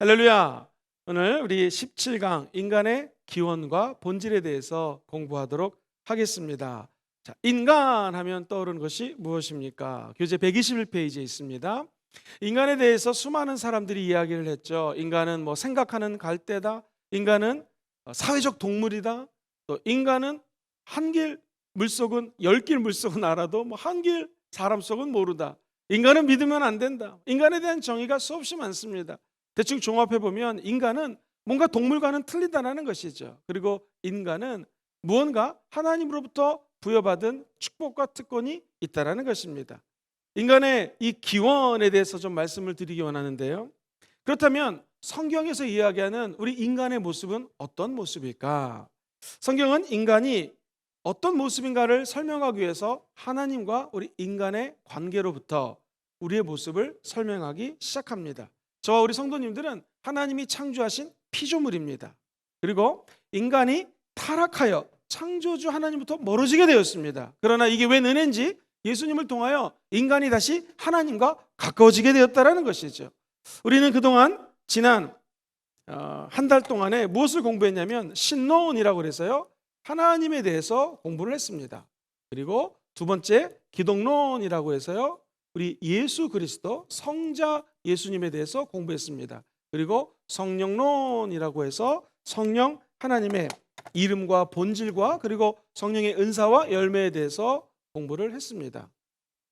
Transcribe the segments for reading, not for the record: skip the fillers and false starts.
할렐루야. 오늘 우리 17강 인간의 기원과 본질에 대해서 공부하도록 하겠습니다. 자, 인간 하면 떠오르는 것이 무엇입니까? 교재 121페이지에 있습니다. 인간에 대해서 수많은 사람들이 이야기를 했죠. 인간은 생각하는 갈대다. 인간은 사회적 동물이다. 또 인간은 한길 물속은 10길 물속은 알아도 한길 사람 속은 모르다. 인간은 믿으면 안 된다. 인간에 대한 정의가 수없이 많습니다. 대충 종합해보면 인간은 뭔가 동물과는 틀리다는 것이죠. 그리고 인간은 무언가 하나님으로부터 부여받은 축복과 특권이 있다는 것입니다. 인간의 이 기원에 대해서 좀 말씀을 드리기 원하는데요. 그렇다면 성경에서 이야기하는 우리 인간의 모습은 어떤 모습일까? 성경은 인간이 어떤 모습인가를 설명하기 위해서 하나님과 우리 인간의 관계로부터 우리의 모습을 설명하기 시작합니다. 저와 우리 성도님들은 하나님이 창조하신 피조물입니다. 그리고 인간이 타락하여 창조주 하나님부터 멀어지게 되었습니다. 그러나 이게 왜 은혜인지 예수님을 통하여 인간이 다시 하나님과 가까워지게 되었다는 것이죠. 우리는 그동안 지난 한 달 동안에 무엇을 공부했냐면 신론이라고 그래서요, 하나님에 대해서 공부를 했습니다. 그리고 두 번째 기독론이라고 해서요, 우리 예수 그리스도 성자 예수님에 대해서 공부했습니다. 그리고 성령론이라고 해서 성령 하나님의 이름과 본질과 그리고 성령의 은사와 열매에 대해서 공부를 했습니다.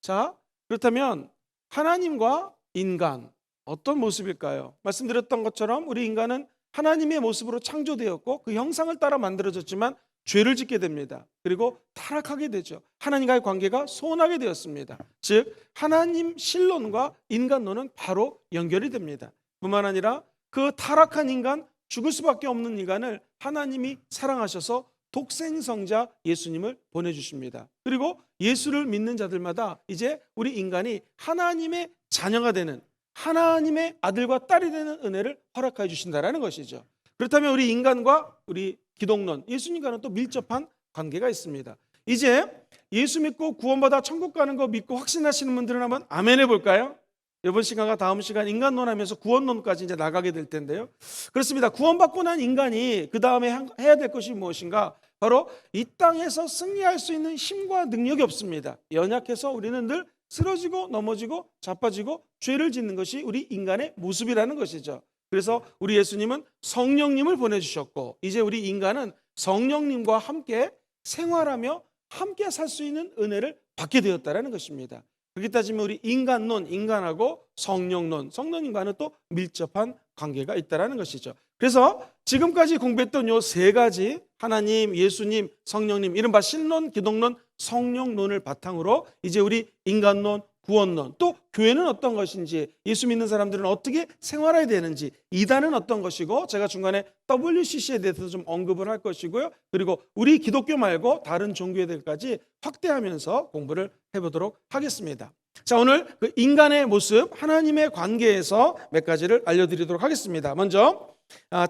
자, 그렇다면 하나님과 인간 어떤 모습일까요? 말씀드렸던 것처럼 우리 인간은 하나님의 모습으로 창조되었고 그 형상을 따라 만들어졌지만 죄를 짓게 됩니다. 그리고 타락하게 되죠. 하나님과의 관계가 소원하게 되었습니다. 즉 하나님 신론과 인간론은 바로 연결이 됩니다. 뿐만 아니라 그 타락한 인간, 죽을 수밖에 없는 인간을 하나님이 사랑하셔서 독생성자 예수님을 보내주십니다. 그리고 예수를 믿는 자들마다 이제 우리 인간이 하나님의 자녀가 되는, 하나님의 아들과 딸이 되는 은혜를 허락해 주신다는 것이죠. 그렇다면 우리 인간과 우리 기독론, 예수님과는 또 밀접한 관계가 있습니다. 이제 예수 믿고 구원받아 천국 가는 거 믿고 확신하시는 분들은 한번 아멘 해볼까요? 이번 시간과 다음 시간 인간론 하면서 구원론까지 이제 나가게 될 텐데요. 그렇습니다. 구원받고 난 인간이 그 다음에 해야 될 것이 무엇인가? 바로 이 땅에서 승리할 수 있는 힘과 능력이 없습니다. 연약해서 우리는 늘 쓰러지고 넘어지고 자빠지고 죄를 짓는 것이 우리 인간의 모습이라는 것이죠. 그래서 우리 예수님은 성령님을 보내주셨고 이제 우리 인간은 성령님과 함께 생활하며 함께 살 수 있는 은혜를 받게 되었다는 것입니다. 그렇게 따지면 우리 인간론, 인간하고 성령론, 성령님과는 또 밀접한 관계가 있다는 것이죠. 그래서 지금까지 공부했던 요 세 가지 하나님, 예수님, 성령님, 이른바 신론, 기독론, 성령론을 바탕으로 이제 우리 인간론, 구원론, 또 교회는 어떤 것인지, 예수 믿는 사람들은 어떻게 생활해야 되는지, 이단은 어떤 것이고, 제가 중간에 WCC에 대해서 좀 언급을 할 것이고요. 그리고 우리 기독교 말고 다른 종교들까지 확대하면서 공부를 해보도록 하겠습니다. 자, 오늘 그 인간의 모습, 하나님의 관계에서 몇 가지를 알려드리도록 하겠습니다. 먼저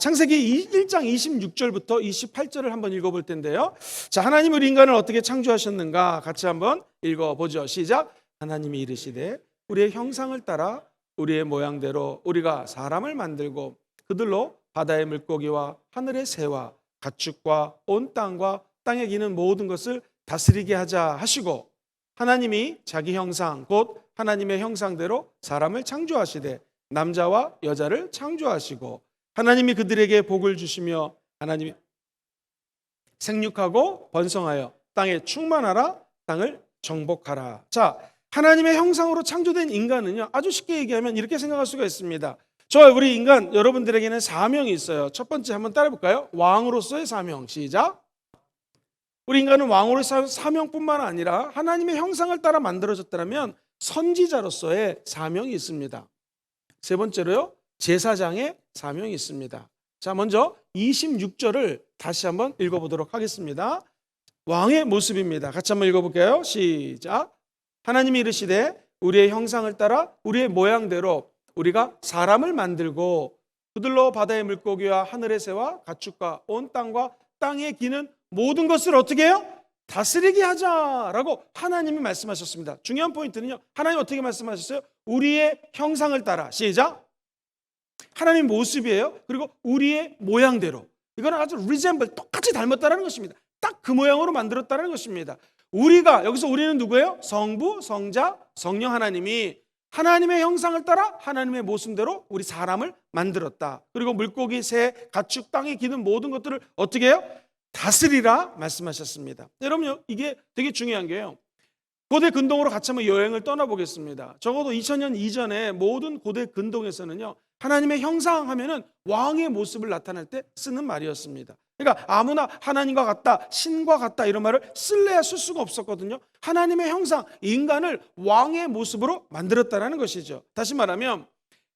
창세기 1장 26절부터 28절을 한번 읽어볼 텐데요. 자, 하나님은 우리 인간을 어떻게 창조하셨는가 같이 한번 읽어보죠. 시작. 하나님이 이르시되 우리의 형상을 따라 우리의 모양대로 우리가 사람을 만들고 그들로 바다의 물고기와 하늘의 새와 가축과 온 땅과 땅에 기는 모든 것을 다스리게 하자 하시고, 하나님이 자기 형상 곧 하나님의 형상대로 사람을 창조하시되 남자와 여자를 창조하시고 하나님이 그들에게 복을 주시며 하나님이 생육하고 번성하여 땅에 충만하라, 땅을 정복하라. 자, 하나님의 형상으로 창조된 인간은요, 아주 쉽게 얘기하면 이렇게 생각할 수가 있습니다. 우리 인간 여러분들에게는 사명이 있어요. 첫 번째 한번 따라해볼까요? 왕으로서의 사명. 시작. 우리 인간은 왕으로서의 사명뿐만 아니라 하나님의 형상을 따라 만들어졌다면 선지자로서의 사명이 있습니다. 세 번째로요, 제사장의 사명이 있습니다. 자, 먼저 26절을 다시 한번 읽어보도록 하겠습니다. 왕의 모습입니다. 같이 한번 읽어볼게요. 시작. 하나님이 이르시되 우리의 형상을 따라 우리의 모양대로 우리가 사람을 만들고 그들로 바다의 물고기와 하늘의 새와 가축과 온 땅과 땅에 기는 모든 것을 어떻게 해요? 다스리게 하자라고 하나님이 말씀하셨습니다. 중요한 포인트는요, 하나님 어떻게 말씀하셨어요? 우리의 형상을 따라. 시작. 하나님 모습이에요. 그리고 우리의 모양대로. 이거는 아주 resemble, 똑같이 닮았다는 것입니다. 딱 그 모양으로 만들었다는 것입니다. 우리가, 여기서 우리는 누구예요? 성부, 성자, 성령 하나님이 하나님의 형상을 따라 하나님의 모습대로 우리 사람을 만들었다. 그리고 물고기, 새, 가축, 땅에 기는 모든 것들을 어떻게 해요? 다스리라 말씀하셨습니다. 여러분, 이게 되게 중요한 게요. 고대 근동으로 같이 한번 여행을 떠나보겠습니다. 적어도 2000년 이전에 모든 고대 근동에서는요, 하나님의 형상 하면은 왕의 모습을 나타낼 때 쓰는 말이었습니다. 그러니까 아무나 하나님과 같다, 신과 같다 이런 말을 쓸래야 쓸 수가 없었거든요. 하나님의 형상, 인간을 왕의 모습으로 만들었다는 것이죠. 다시 말하면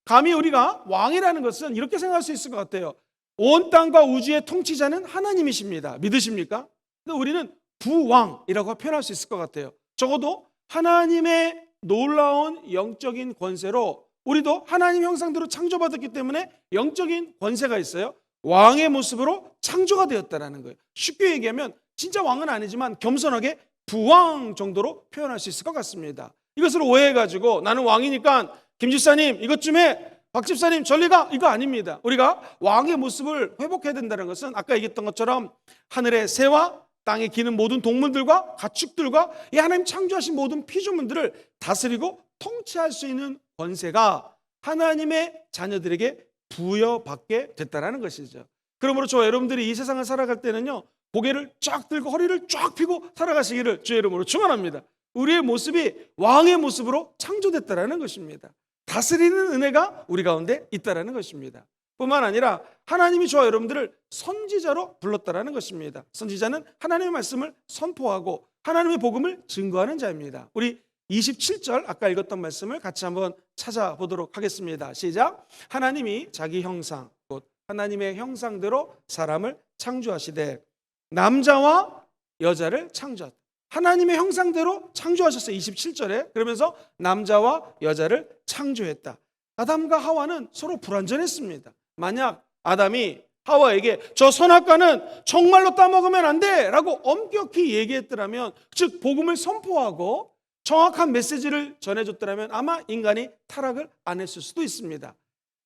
감히 우리가 왕이라는 것은 이렇게 생각할 수 있을 것 같아요. 온 땅과 우주의 통치자는 하나님이십니다. 믿으십니까? 근데 우리는 부왕이라고 표현할 수 있을 것 같아요. 적어도 하나님의 놀라운 영적인 권세로 우리도 하나님 형상대로 창조받았기 때문에 영적인 권세가 있어요. 왕의 모습으로 창조가 되었다는 거예요. 쉽게 얘기하면 진짜 왕은 아니지만 겸손하게 부왕 정도로 표현할 수 있을 것 같습니다. 이것을 오해해가지고 나는 왕이니까 김 집사님 이것 좀 해, 박 집사님 저리 가, 이거 아닙니다. 우리가 왕의 모습을 회복해야 된다는 것은 아까 얘기했던 것처럼 하늘의 새와 땅에 기는 모든 동물들과 가축들과 이 하나님 창조하신 모든 피조물들을 다스리고 통치할 수 있는 권세가 하나님의 자녀들에게 부여받게 됐다는 것이죠. 그러므로 저와 여러분들이 이 세상을 살아갈 때는요, 고개를 쫙 들고 허리를 쫙 펴고 살아가시기를 주의 이름으로 축원합니다. 우리의 모습이 왕의 모습으로 창조됐다는 것입니다. 다스리는 은혜가 우리 가운데 있다는 것입니다. 뿐만 아니라 하나님이 저와 여러분들을 선지자로 불렀다는 것입니다. 선지자는 하나님의 말씀을 선포하고 하나님의 복음을 증거하는 자입니다. 우리 27절 아까 읽었던 말씀을 같이 한번 찾아보도록 하겠습니다. 시작. 하나님이 자기 형상 곧 하나님의 형상대로 사람을 창조하시되 남자와 여자를 창조하셨다. 하나님의 형상대로 창조하셨어요. 27절에. 그러면서 남자와 여자를 창조했다. 아담과 하와는 서로 불완전했습니다. 만약 아담이 하와에게 저 선악과는 정말로 따먹으면 안 돼 라고 엄격히 얘기했더라면, 즉 복음을 선포하고 정확한 메시지를 전해줬더라면 아마 인간이 타락을 안 했을 수도 있습니다.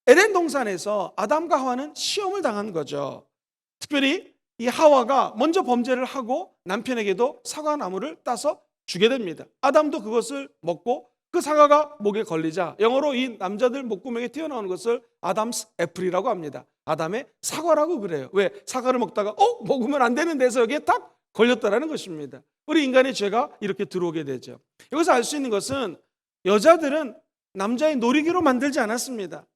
에덴 동산에서 아담과 하와는 시험을 당한 거죠. 특별히 이 하와가 먼저 범죄를 하고 남편에게도 사과나무를 따서 주게 됩니다. 아담도 그것을 먹고 그 사과가 목에 걸리자 영어로 이 남자들 목구멍에 튀어나오는 것을 아담스 애플이라고 합니다. 아담의 사과라고 그래요. 왜? 사과를 먹다가 먹으면 안 되는 데서 여기에 딱 걸렸다라는 것입니다. 우리 인간의 죄가 이렇게 들어오게 되죠. 여기서 알 수 있는 것은 여자들은 남자의 놀이기로 만들지 않았습니다.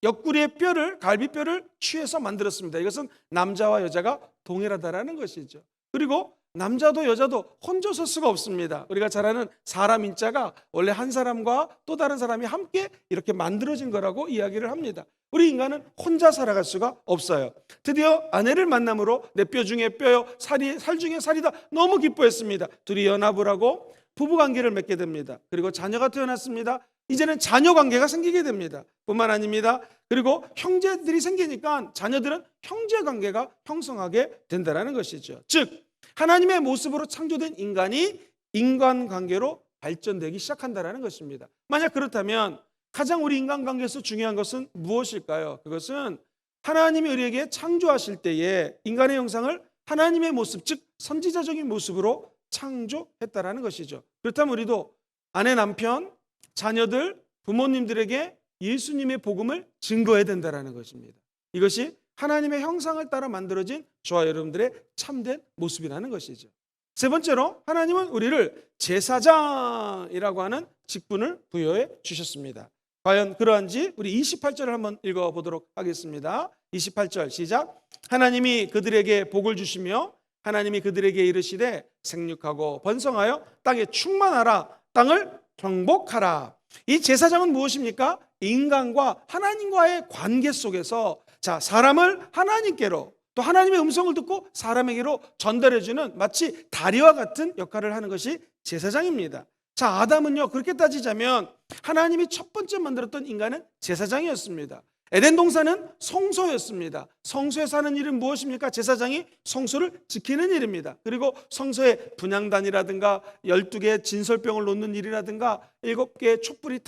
옆구리의 뼈를, 갈비뼈를 취해서 만들었습니다. 이것은 남자와 여자가 동일하다라는 것이죠. 그리고 남자도 여자도 혼자 설 수가 없습니다. 우리가 잘 아는 사람 인자가 원래 한 사람과 또 다른 사람이 함께 이렇게 만들어진 거라고 이야기를 합니다. 우리 인간은 혼자 살아갈 수가 없어요. 드디어 아내를 만남으로 내 뼈 중에 뼈요, 살 중에 살이다 너무 기뻐했습니다. 둘이 연합을 하고 부부관계를 맺게 됩니다. 그리고 자녀가 태어났습니다. 이제는 자녀관계가 생기게 됩니다. 뿐만 아닙니다. 그리고 형제들이 생기니까 자녀들은 형제관계가 형성하게 된다는 것이죠. 즉 하나님의 모습으로 창조된 인간이 인간관계로 발전되기 시작한다는 것입니다. 만약 그렇다면 가장 우리 인간관계에서 중요한 것은 무엇일까요? 그것은 하나님이 우리에게 창조하실 때에 인간의 형상을 하나님의 모습, 즉 선지자적인 모습으로 창조했다라는 것이죠. 그렇다면 우리도 아내, 남편, 자녀들, 부모님들에게 예수님의 복음을 증거해야 된다는 것입니다. 이것이 하나님의 형상을 따라 만들어진 저와 여러분들의 참된 모습이라는 것이죠. 세 번째로 하나님은 우리를 제사장이라고 하는 직분을 부여해 주셨습니다. 과연 그러한지 우리 28절을 한번 읽어보도록 하겠습니다. 28절 시작. 하나님이 그들에게 복을 주시며 하나님이 그들에게 이르시되 생육하고 번성하여 땅에 충만하라, 땅을 정복하라. 이 제사장은 무엇입니까? 인간과 하나님과의 관계 속에서 사람을 하나님께로, 또 하나님의 음성을 듣고 사람에게로 전달해주는 마치 다리와 같은 역할을 하는 것이 제사장입니다. 아담은요, 그렇게 따지자면 하나님이 첫 번째 만들었던 인간은 제사장이었습니다. 에덴 동산은 성소였습니다. 성소에서 하는 일은 무엇입니까? 제사장이 성소를 지키는 일입니다. 그리고 성소의 분향단이라든가 12개의 진설병을 놓는 일이라든가 7개의 촛불이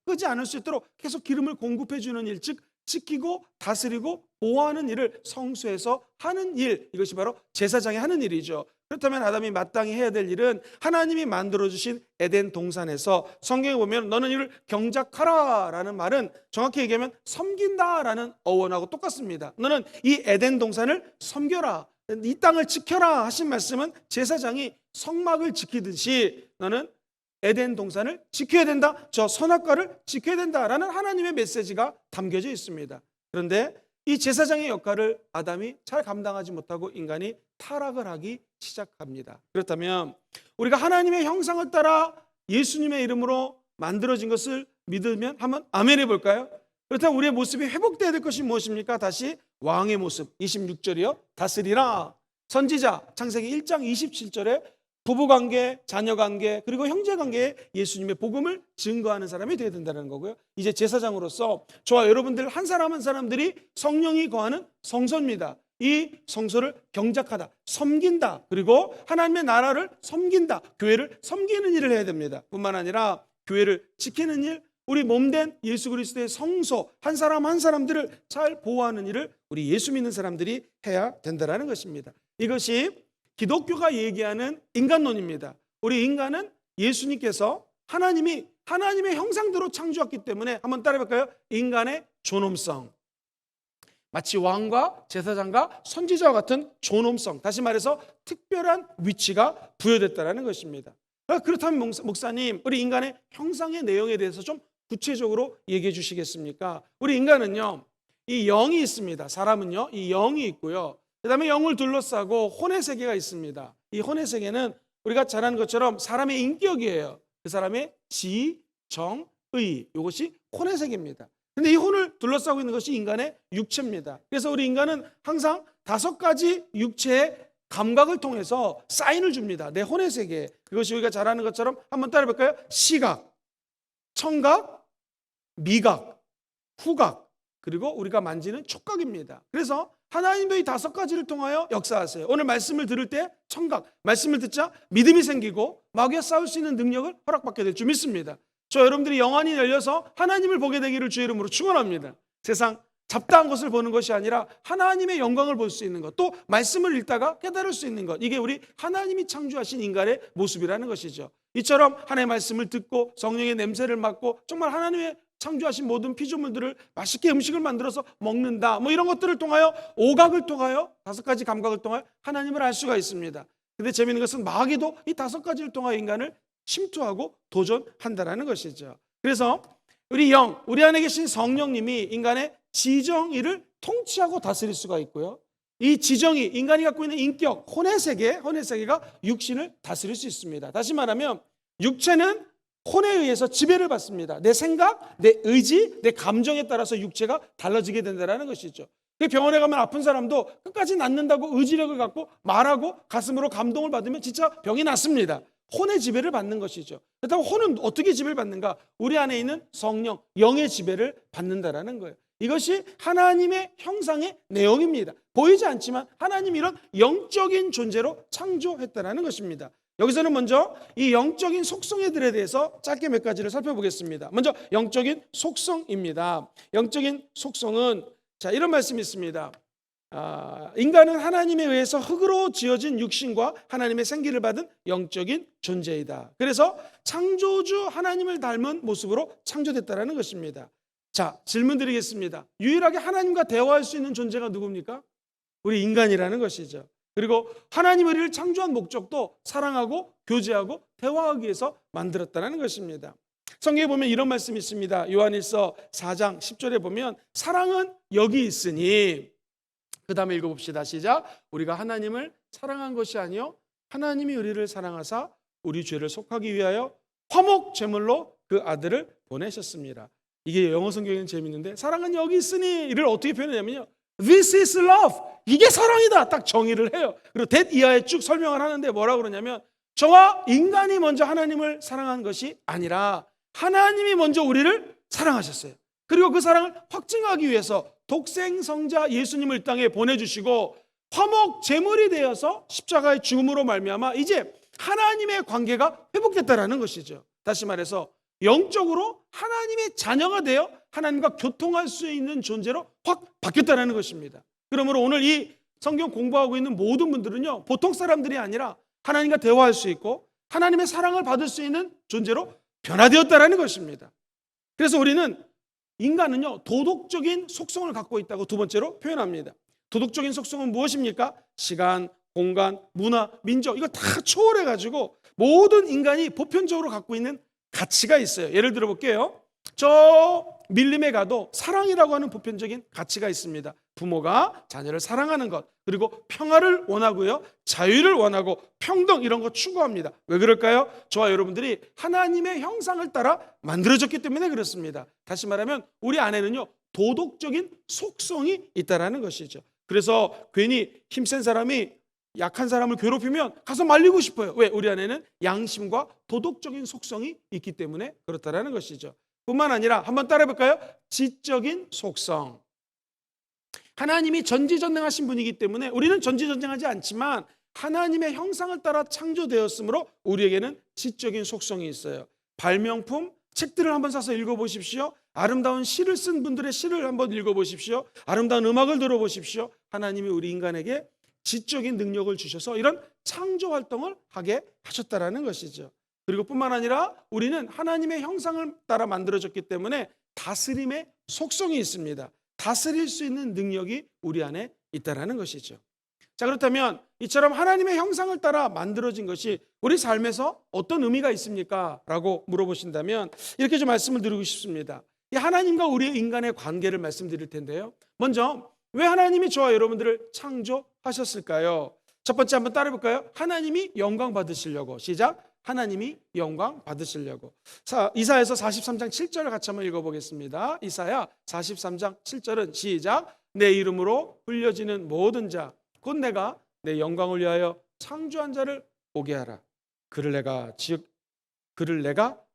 끄지 않을 수 있도록 계속 기름을 공급해 주는 일, 즉 지키고 다스리고 보호하는 일을 성소에서 하는 일, 이것이 바로 제사장이 하는 일이죠. 그렇다면 아담이 마땅히 해야 될 일은 하나님이 만들어주신 에덴 동산에서, 성경에 보면 너는 이를 경작하라 라는 말은 정확히 얘기하면 섬긴다 라는 어원하고 똑같습니다. 너는 이 에덴 동산을 섬겨라, 이 땅을 지켜라 하신 말씀은 제사장이 성막을 지키듯이 너는 에덴 동산을 지켜야 된다, 저 선악과를 지켜야 된다라는 하나님의 메시지가 담겨져 있습니다. 그런데 이 제사장의 역할을 아담이 잘 감당하지 못하고 인간이 타락을 하기 시작합니다. 그렇다면 우리가 하나님의 형상을 따라 예수님의 이름으로 만들어진 것을 믿으면 한번 아멘 해볼까요? 그렇다면 우리의 모습이 회복되어야 될 것이 무엇입니까? 다시 왕의 모습, 26절이요, 다스리라. 선지자 창세기 1장 27절에 부부관계, 자녀관계, 그리고 형제관계에 예수님의 복음을 증거하는 사람이 되어야 된다는 거고요. 이제 제사장으로서 저와 여러분들 한 사람 한 사람들이 성령이 거하는 성소입니다. 이 성소를 경작하다, 섬긴다, 그리고 하나님의 나라를 섬긴다, 교회를 섬기는 일을 해야 됩니다. 뿐만 아니라 교회를 지키는 일, 우리 몸된 예수 그리스도의 성소 한 사람 한 사람들을 잘 보호하는 일을 우리 예수 믿는 사람들이 해야 된다는 것입니다. 이것이 기독교가 얘기하는 인간론입니다. 우리 인간은 예수님께서 하나님이 하나님의 형상대로 창조했기 때문에, 한번 따라해볼까요? 인간의 존엄성, 마치 왕과 제사장과 선지자와 같은 존엄성, 다시 말해서 특별한 위치가 부여됐다는 것입니다. 그렇다면 목사님, 우리 인간의 형상의 내용에 대해서 좀 구체적으로 얘기해 주시겠습니까? 우리 인간은요, 이 영이 있습니다. 사람은요, 이 영이 있고요, 그 다음에 영을 둘러싸고 혼의 세계가 있습니다. 이 혼의 세계는 우리가 잘 아는 것처럼 사람의 인격이에요. 그 사람의 지, 정, 의, 이것이 혼의 세계입니다. 근데 이 혼을 둘러싸고 있는 것이 인간의 육체입니다. 그래서 우리 인간은 항상 5가지 육체의 감각을 통해서 사인을 줍니다. 내 혼의 세계에. 그것이 우리가 잘 아는 것처럼 한번 따라해볼까요? 시각, 청각, 미각, 후각, 그리고 우리가 만지는 촉각입니다. 그래서 하나님도 이 5가지를 통하여 역사하세요. 오늘 말씀을 들을 때 청각, 말씀을 듣자 믿음이 생기고 마귀와 싸울 수 있는 능력을 허락받게 될 줄 믿습니다. 저 여러분들이 영안이 열려서 하나님을 보게 되기를 주의 이름으로 축원합니다. 세상 잡다한 것을 보는 것이 아니라 하나님의 영광을 볼 수 있는 것, 또 말씀을 읽다가 깨달을 수 있는 것, 이게 우리 하나님이 창조하신 인간의 모습이라는 것이죠. 이처럼 하나님의 말씀을 듣고 성령의 냄새를 맡고 정말 하나님의 창조하신 모든 피조물들을 맛있게 음식을 만들어서 먹는다, 뭐 이런 것들을 통하여, 오각을 통하여, 5가지 감각을 통하여 하나님을 알 수가 있습니다. 근데 재미있는 것은 마귀도 이 5가지를 통하여 인간을 침투하고 도전한다는 것이죠. 그래서 우리 영, 우리 안에 계신 성령님이 인간의 지정의를 통치하고 다스릴 수가 있고요, 이 지정의, 인간이 갖고 있는 인격, 혼의 세계가 육신을 다스릴 수 있습니다. 다시 말하면 육체는 혼에 의해서 지배를 받습니다. 내 생각, 내 의지, 내 감정에 따라서 육체가 달라지게 된다는 것이죠. 병원에 가면 아픈 사람도 끝까지 낫는다고 의지력을 갖고 말하고 가슴으로 감동을 받으면 진짜 병이 낫습니다. 혼의 지배를 받는 것이죠. 그렇다면 혼은 어떻게 지배를 받는가? 우리 안에 있는 성령, 영의 지배를 받는다라는 거예요. 이것이 하나님의 형상의 내용입니다. 보이지 않지만 하나님이 이런 영적인 존재로 창조했다는 것입니다. 여기서는 먼저 이 영적인 속성애들에 대해서 짧게 몇 가지를 살펴보겠습니다. 먼저 영적인 속성입니다. 영적인 속성은 이런 말씀이 있습니다. 인간은 하나님에 의해서 흙으로 지어진 육신과 하나님의 생기를 받은 영적인 존재이다. 그래서 창조주 하나님을 닮은 모습으로 창조됐다는 것입니다. 자, 질문 드리겠습니다. 유일하게 하나님과 대화할 수 있는 존재가 누굽니까? 우리 인간이라는 것이죠. 그리고 하나님 우리를 창조한 목적도 사랑하고 교제하고 대화하기 위해서 만들었다는 것입니다. 성경에 보면 이런 말씀이 있습니다. 요한일서 4장 10절에 보면 사랑은 여기 있으니, 그 다음에 읽어봅시다. 시작. 우리가 하나님을 사랑한 것이 아니요 하나님이 우리를 사랑하사 우리 죄를 속하기 위하여 화목 제물로 그 아들을 보내셨습니다. 이게 영어 성경에는 재밌는데, 사랑은 여기 있으니 이를 어떻게 표현하냐면요, This is love. 이게 사랑이다. 딱 정의를 해요. 그리고 that 이하에 쭉 설명을 하는데 뭐라고 그러냐면, 저와 인간이 먼저 하나님을 사랑한 것이 아니라 하나님이 먼저 우리를 사랑하셨어요. 그리고 그 사랑을 확증하기 위해서 독생성자 예수님을 이 땅에 보내주시고 화목 제물이 되어서 십자가의 죽음으로 말미암아 이제 하나님의 관계가 회복됐다라는 것이죠. 다시 말해서 영적으로 하나님의 자녀가 되어 하나님과 교통할 수 있는 존재로 확 바뀌었다는 것입니다. 그러므로 오늘 이 성경 공부하고 있는 모든 분들은요, 보통 사람들이 아니라 하나님과 대화할 수 있고 하나님의 사랑을 받을 수 있는 존재로 변화되었다는 것입니다. 그래서 우리는 인간은요, 도덕적인 속성을 갖고 있다고 두 번째로 표현합니다. 도덕적인 속성은 무엇입니까? 시간, 공간, 문화, 민족, 이거 다 초월해가지고 모든 인간이 보편적으로 갖고 있는 가치가 있어요. 예를 들어 볼게요. 저 밀림에 가도 사랑이라고 하는 보편적인 가치가 있습니다. 부모가 자녀를 사랑하는 것, 그리고 평화를 원하고요, 자유를 원하고 평등, 이런 거 추구합니다. 왜 그럴까요? 저와 여러분들이 하나님의 형상을 따라 만들어졌기 때문에 그렇습니다. 다시 말하면 우리 안에는요, 도덕적인 속성이 있다는 것이죠. 그래서 괜히 힘센 사람이 약한 사람을 괴롭히면 가서 말리고 싶어요. 왜? 우리 안에는 양심과 도덕적인 속성이 있기 때문에 그렇다는 것이죠. 뿐만 아니라 한번 따라해 볼까요? 지적인 속성. 하나님이 전지전능하신 분이기 때문에 우리는 전지전능하지 않지만 하나님의 형상을 따라 창조되었으므로 우리에게는 지적인 속성이 있어요. 발명품 책들을 한번 사서 읽어보십시오. 아름다운 시를 쓴 분들의 시를 한번 읽어보십시오. 아름다운 음악을 들어보십시오. 하나님이 우리 인간에게 지적인 능력을 주셔서 이런 창조 활동을 하게 하셨다라는 것이죠. 그리고 뿐만 아니라 우리는 하나님의 형상을 따라 만들어졌기 때문에 다스림의 속성이 있습니다. 다스릴 수 있는 능력이 우리 안에 있다라는 것이죠. 자, 그렇다면 이처럼 하나님의 형상을 따라 만들어진 것이 우리 삶에서 어떤 의미가 있습니까? 라고 물어보신다면 이렇게 좀 말씀을 드리고 싶습니다. 이 하나님과 우리 인간의 관계를 말씀드릴 텐데요. 먼저 왜 하나님이 저와 여러분들을 창조하셨을까요? 첫 번째 한번 따라해 볼까요? 하나님이 영광 받으시려고. 시작. 하나님이 영광 받으시려고. 이사야서 43장 7절을 같이 한번 읽어보겠습니다. 이사야 43장 7절은 시작. 내 이름으로 불려지는 모든 자 곧 내가 내 영광을 위하여 창조한 자를 오게 하라. 그를 내가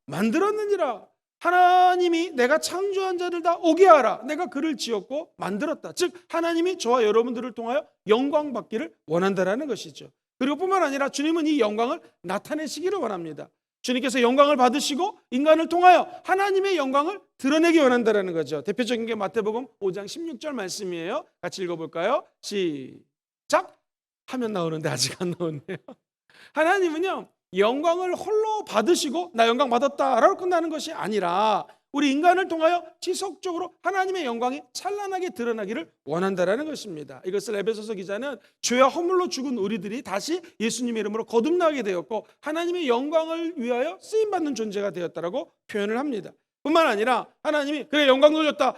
만들었느니라. 하나님이 내가 창조한 자를 다 오게 하라. 내가 그를 지었고 만들었다. 즉 하나님이 저와 여러분들을 통하여 영광 받기를 원한다라는 것이죠. 그리고 뿐만 아니라 주님은 이 영광을 나타내시기를 원합니다. 주님께서 영광을 받으시고 인간을 통하여 하나님의 영광을 드러내기 원한다는 거죠. 대표적인 게 마태복음 5장 16절 말씀이에요. 같이 읽어볼까요? 시작. 하면 나오는데 아직 안 나오네요. 하나님은요, 영광을 홀로 받으시고 나 영광 받았다라고 끝나는 것이 아니라 우리 인간을 통하여 지속적으로 하나님의 영광이 찬란하게 드러나기를 원한다라는 것입니다. 이것을 에베소서 기자는 죄와 허물로 죽은 우리들이 다시 예수님의 이름으로 거듭나게 되었고 하나님의 영광을 위하여 쓰임받는 존재가 되었다라고 표현을 합니다. 뿐만 아니라 하나님이 그래 영광 돌렸다,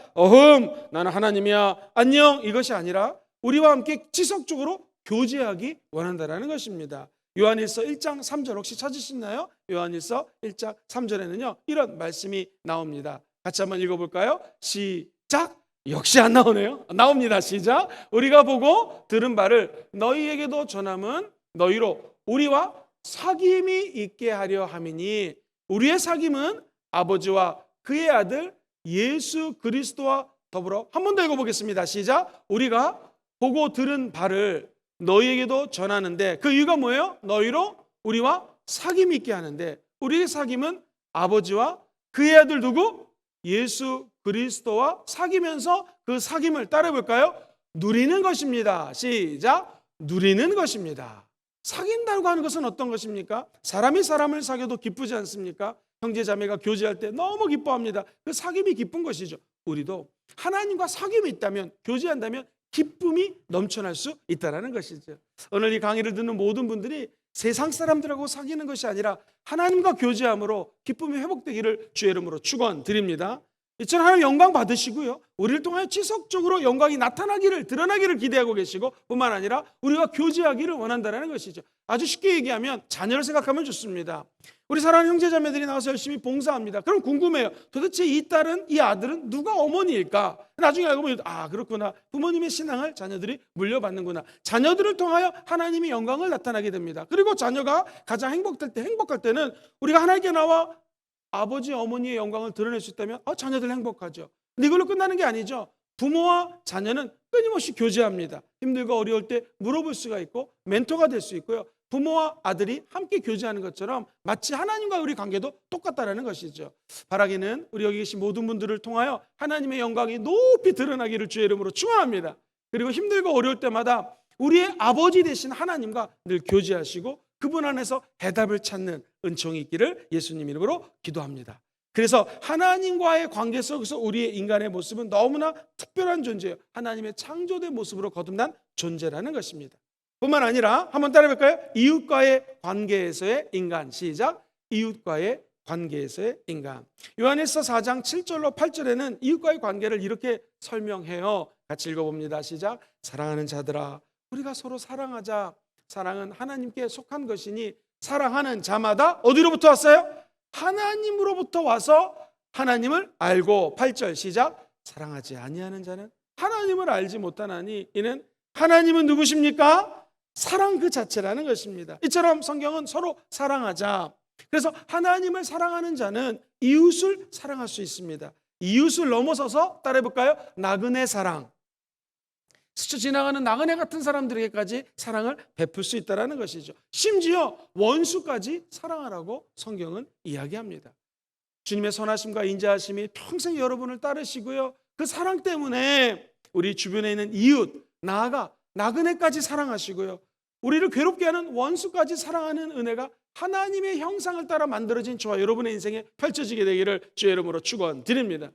나는 하나님이야, 안녕, 이것이 아니라 우리와 함께 지속적으로 교제하기 원한다라는 것입니다. 요한일서 1장 3절 혹시 찾으시나요? 요한일서 1장 3절에는요 이런 말씀이 나옵니다. 같이 한번 읽어볼까요? 시작. 역시 안 나오네요. 나옵니다. 시작. 우리가 보고 들은 바를 너희에게도 전함은 너희로 우리와 사귐이 있게 하려 함이니 우리의 사귐은 아버지와 그의 아들 예수 그리스도와 더불어. 한 번 더 읽어보겠습니다. 시작. 우리가 보고 들은 바를 너희에게도 전하는데 그 이유가 뭐예요? 너희로 우리와 사귐이 있게 하는데 우리의 사귐은 아버지와 그의 아들 누구? 예수 그리스도와 사귀면서 그 사귐을 따라해 볼까요? 누리는 것입니다. 시작. 누리는 것입니다. 사귄다고 하는 것은 어떤 것입니까? 사람이 사람을 사귀어도 기쁘지 않습니까? 형제 자매가 교제할 때 너무 기뻐합니다. 그 사귐이 기쁜 것이죠. 우리도 하나님과 사귐이 있다면, 교제한다면 기쁨이 넘쳐날 수 있다는 것이죠. 오늘 이 강의를 듣는 모든 분들이 세상 사람들하고 사귀는 것이 아니라 하나님과 교제함으로 기쁨이 회복되기를 주의 이름으로 축원드립니다. 이처럼 하나님 영광 받으시고요, 우리를 통하여 지속적으로 영광이 나타나기를, 드러나기를 기대하고 계시고 뿐만 아니라 우리가 교제하기를 원한다는 것이죠. 아주 쉽게 얘기하면 자녀를 생각하면 좋습니다. 우리 사랑하는 형제자매들이 나와서 열심히 봉사합니다. 그럼 궁금해요. 도대체 이 딸은, 이 아들은 누가 어머니일까? 나중에 알고 보면 그렇구나. 부모님의 신앙을 자녀들이 물려받는구나. 자녀들을 통하여 하나님의 영광을 나타나게 됩니다. 그리고 자녀가 가장 행복할 때는 우리가 하나님께 나와 아버지, 어머니의 영광을 드러낼 수 있다면 자녀들 행복하죠. 근데 이걸로 끝나는 게 아니죠. 부모와 자녀는 끊임없이 교제합니다. 힘들고 어려울 때 물어볼 수가 있고 멘토가 될 수 있고요. 부모와 아들이 함께 교제하는 것처럼 마치 하나님과 우리 관계도 똑같다라는 것이죠. 바라기는 우리 여기 계신 모든 분들을 통하여 하나님의 영광이 높이 드러나기를 주의 이름으로 축원합니다. 그리고 힘들고 어려울 때마다 우리의 아버지 되신 하나님과 늘 교제하시고 그분 안에서 해답을 찾는 은총이 있기를 예수님 이름으로 기도합니다. 그래서 하나님과의 관계 속에서 우리의 인간의 모습은 너무나 특별한 존재예요. 하나님의 창조된 모습으로 거듭난 존재라는 것입니다. 뿐만 아니라 한번 따라해볼까요? 이웃과의 관계에서의 인간. 시작. 이웃과의 관계에서의 인간. 요한일서 4장 7절로 8절에는 이웃과의 관계를 이렇게 설명해요. 같이 읽어봅니다. 시작. 사랑하는 자들아, 우리가 서로 사랑하자. 사랑은 하나님께 속한 것이니 사랑하는 자마다 어디로부터 왔어요? 하나님으로부터 와서 하나님을 알고. 8절 시작. 사랑하지 아니하는 자는 하나님을 알지 못하나니 이는 하나님은 누구십니까? 사랑 그 자체라는 것입니다. 이처럼 성경은 서로 사랑하자. 그래서 하나님을 사랑하는 자는 이웃을 사랑할 수 있습니다. 이웃을 넘어서서 따라해볼까요? 나그네 사랑. 스쳐 지나가는 나그네 같은 사람들에게까지 사랑을 베풀 수 있다는 것이죠. 심지어 원수까지 사랑하라고 성경은 이야기합니다. 주님의 선하심과 인자하심이 평생 여러분을 따르시고요, 그 사랑 때문에 우리 주변에 있는 이웃, 나아가 나그네까지 사랑하시고요, 우리를 괴롭게 하는 원수까지 사랑하는 은혜가 하나님의 형상을 따라 만들어진 저와 여러분의 인생에 펼쳐지게 되기를 주의 이름으로 축원드립니다.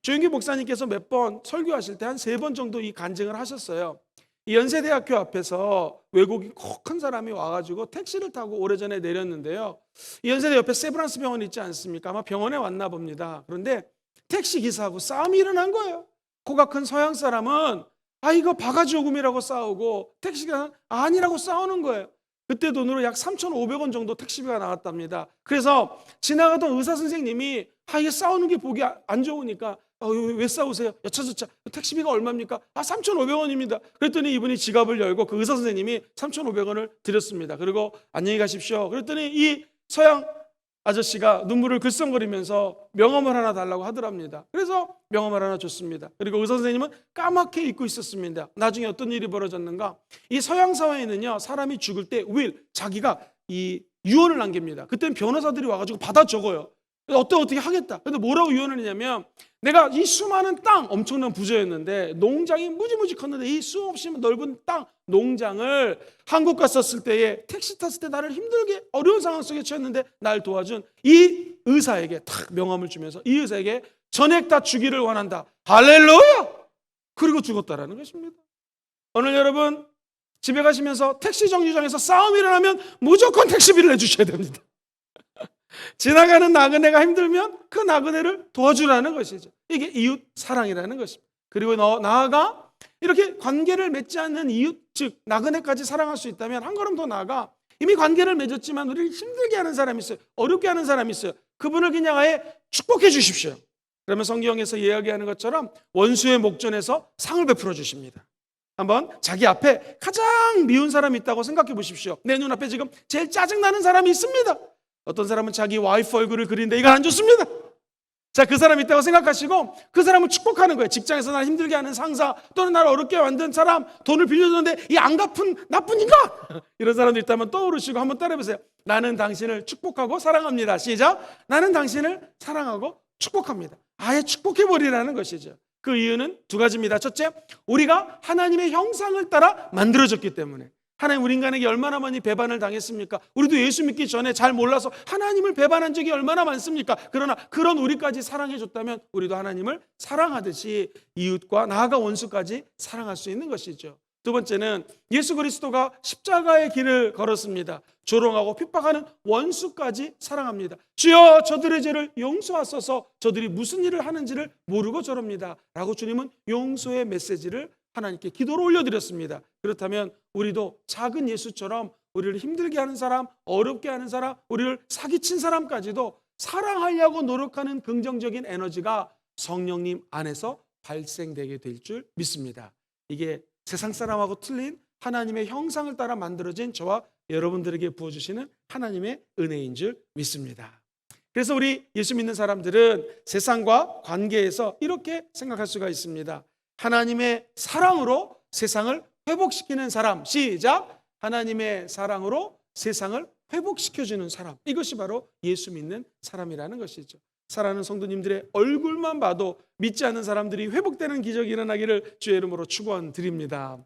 조영기 목사님께서 몇 번 설교하실 때 한 3번 정도 이 간증을 하셨어요. 이 연세대학교 앞에서 외국인 큰 사람이 와가지고 택시를 타고 오래전에 내렸는데요, 이 연세대 옆에 세브란스 병원 있지 않습니까? 아마 병원에 왔나 봅니다. 그런데 택시 기사하고 싸움이 일어난 거예요. 코가 큰 서양 사람은 이거 바가지 요금이라고 싸우고 택시가 아니라고 싸우는 거예요. 그때 돈으로 약 3,500원 정도 택시비가 나왔답니다. 그래서 지나가던 의사 선생님이 이게 싸우는 게 보기 안 좋으니까 왜 싸우세요? 여차저차 택시비가 얼마입니까? 3,500원입니다. 그랬더니 이분이 지갑을 열고 그 의사 선생님이 3,500원을 드렸습니다. 그리고 안녕히 가십시오. 그랬더니 이 서양 아저씨가 눈물을 글썽거리면서 명함을 하나 달라고 하더랍니다. 그래서 명함을 하나 줬습니다. 그리고 의사 선생님은 까맣게 잊고 있었습니다. 나중에 어떤 일이 벌어졌는가? 이 서양 사회에는요, 사람이 죽을 때 자기가 이 유언을 남깁니다. 그때는 변호사들이 와가지고 받아 적어요. 어떻게 하겠다. 근데 뭐라고 유언을 했냐면, 내가 이 수많은 땅, 엄청난 부자였는데 농장이 무지무지 컸는데 이 수없이 넓은 땅, 농장을 한국 갔었을 때에 택시 탔을 때 나를 힘들게 어려운 상황 속에 처했는데 날 도와준 이 의사에게 탁 명함을 주면서 이 의사에게 전액 다 주기를 원한다. 할렐루야! 그리고 죽었다라는 것입니다. 오늘 여러분 집에 가시면서 택시 정류장에서 싸움이 일어나면 무조건 택시비를 내주셔야 됩니다. 지나가는 나그네가 힘들면 그 나그네를 도와주라는 것이죠. 이게 이웃 사랑이라는 것입니다. 그리고 나아가 이렇게 관계를 맺지 않는 이웃, 즉 나그네까지 사랑할 수 있다면 한 걸음 더 나아가 이미 관계를 맺었지만 우리를 힘들게 하는 사람이 있어요. 어렵게 하는 사람이 있어요. 그분을 그냥 아예 축복해 주십시오. 그러면 성경에서 이야기하는 것처럼 원수의 목전에서 상을 베풀어 주십니다. 한번 자기 앞에 가장 미운 사람이 있다고 생각해 보십시오. 내 눈앞에 지금 제일 짜증나는 사람이 있습니다. 어떤 사람은 자기 와이프 얼굴을 그리는데 이건 안 좋습니다. 자, 그 사람이 있다고 생각하시고 그 사람을 축복하는 거예요. 직장에서 날 힘들게 하는 상사, 또는 나를 어렵게 만든 사람, 돈을 빌려줬는데 이 안 갚은 나쁜 인간, 이런 사람도 있다면 떠오르시고 한번 따라해보세요. 나는 당신을 축복하고 사랑합니다. 시작. 나는 당신을 사랑하고 축복합니다. 아예 축복해버리라는 것이죠. 그 이유는 2가지입니다. 첫째, 우리가 하나님의 형상을 따라 만들어졌기 때문에. 하나님 우리 인간에게 얼마나 많이 배반을 당했습니까? 우리도 예수 믿기 전에 잘 몰라서 하나님을 배반한 적이 얼마나 많습니까? 그러나 그런 우리까지 사랑해줬다면 우리도 하나님을 사랑하듯이 이웃과 나아가 원수까지 사랑할 수 있는 것이죠. 2번째는 예수 그리스도가 십자가의 길을 걸었습니다. 조롱하고 핍박하는 원수까지 사랑합니다. 주여 저들의 죄를 용서하소서, 저들이 무슨 일을 하는지를 모르고 저럽니다 라고 주님은 용서의 메시지를 하나님께 기도로 올려드렸습니다. 그렇다면 우리도 작은 예수처럼 우리를 힘들게 하는 사람, 어렵게 하는 사람, 우리를 사기친 사람까지도 사랑하려고 노력하는 긍정적인 에너지가 성령님 안에서 발생되게 될 줄 믿습니다. 이게 세상 사람하고 틀린 하나님의 형상을 따라 만들어진 저와 여러분들에게 부어주시는 하나님의 은혜인 줄 믿습니다. 그래서 우리 예수 믿는 사람들은 세상과 관계에서 이렇게 생각할 수가 있습니다. 하나님의 사랑으로 세상을 회복시키는 사람. 시작. 하나님의 사랑으로 세상을 회복시켜주는 사람, 이것이 바로 예수 믿는 사람이라는 것이죠. 사랑하는 성도님들의 얼굴만 봐도 믿지 않는 사람들이 회복되는 기적이 일어나기를 주의 이름으로 축원드립니다.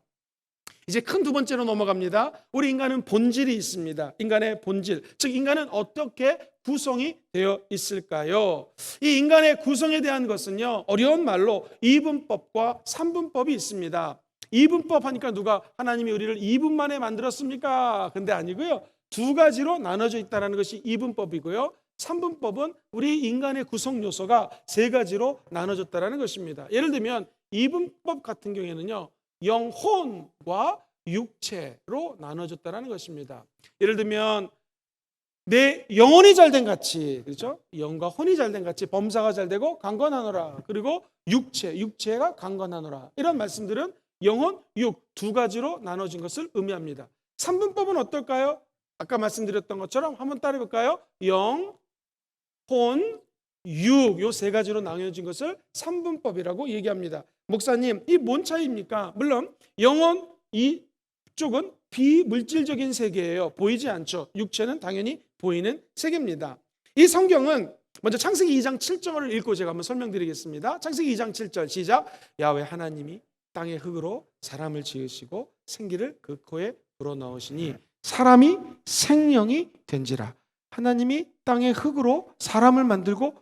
이제 큰 두 번째로 넘어갑니다. 우리 인간은 본질이 있습니다. 인간의 본질, 즉 인간은 어떻게 구성이 되어 있을까요? 이 인간의 구성에 대한 것은요, 어려운 말로 이분법과 삼분법이 있습니다. 이분법 하니까 누가 하나님이 우리를 2분 만에 만들었습니까? 근데 아니고요, 두 가지로 나눠져 있다는 것이 이분법이고요, 삼분법은 우리 인간의 구성 요소가 세 가지로 나눠졌다는 것입니다. 예를 들면 이분법 같은 경우에는요, 영혼과 육체로 나눠졌다는 것입니다. 예를 들면 내 영혼이 잘된 같이, 그렇죠? 영과 혼이 잘된 같이 범사가 잘되고 강건하노라. 그리고 육체가 강건하노라. 이런 말씀들은 영혼, 육 두 가지로 나눠진 것을 의미합니다. 삼분법은 어떨까요? 아까 말씀드렸던 것처럼 한번 따라해 볼까요? 영, 혼, 육, 요 세 가지로 나눠진 것을 삼분법이라고 얘기합니다. 목사님, 이 뭔 차이입니까? 물론 영혼 이쪽은 비물질적인 세계예요. 보이지 않죠. 육체는 당연히 보이는 세계입니다. 이 성경은 먼저 창세기 2장 7절을 읽고 제가 한번 설명드리겠습니다. 창세기 2장 7절 시작. 야훼 하나님이 땅의 흙으로 사람을 지으시고 생기를 그 코에 불어넣으시니 사람이 생명이 된지라. 하나님이 땅의 흙으로 사람을 만들고